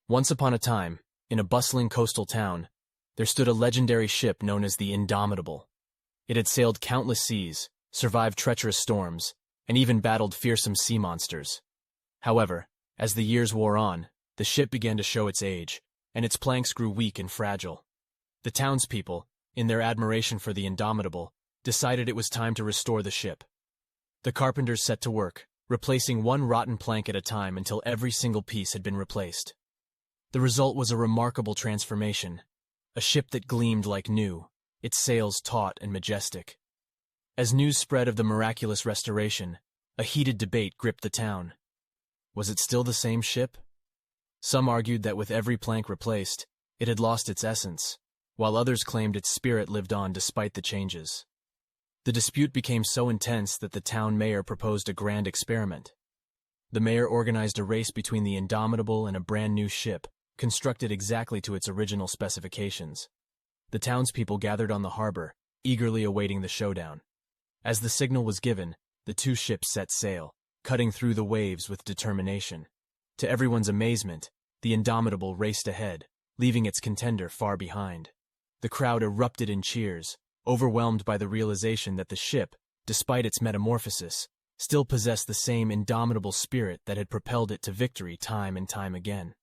Once upon a time, in a bustling coastal town, there stood a legendary ship known as the Indomitable. It had sailed countless seas, survived treacherous storms, and even battled fearsome sea monsters. However, as the years wore on, the ship began to show its age, and its planks grew weak and fragile. The townspeople, in their admiration for the Indomitable, decided it was time to restore the ship. The carpenters set to work, replacing one rotten plank at a time until every single piece had been replaced. The result was a remarkable transformation, a ship that gleamed like new, its sails taut and majestic. As news spread of the miraculous restoration, a heated debate gripped the town. Was it still the same ship? Some argued that with every plank replaced, it had lost its essence, while others claimed its spirit lived on despite the changes. The dispute became so intense that the town mayor proposed a grand experiment. The mayor organized a race between the Indomitable and a brand new ship, constructed exactly to its original specifications. The townspeople gathered on the harbor, eagerly awaiting the showdown. As the signal was given, the two ships set sail, cutting through the waves with determination. To everyone's amazement, the Indomitable raced ahead, leaving its contender far behind. The crowd erupted in cheers, overwhelmed by the realization that the ship, despite its metamorphosis, still possessed the same indomitable spirit that had propelled it to victory time and time again.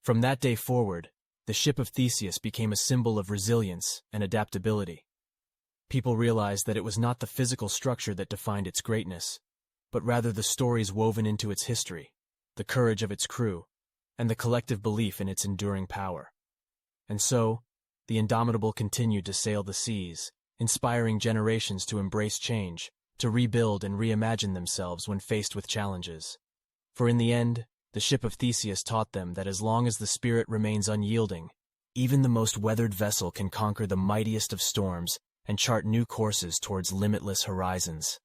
From that day forward, the Ship of Theseus became a symbol of resilience and adaptability. People realized that it was not the physical structure that defined its greatness, but rather the stories woven into its history, the courage of its crew, and the collective belief in its enduring power. And so, the Indomitable continued to sail the seas, inspiring generations to embrace change, to rebuild and reimagine themselves when faced with challenges. For in the end, the Ship of Theseus taught them that as long as the spirit remains unyielding, even the most weathered vessel can conquer the mightiest of storms and chart new courses towards limitless horizons.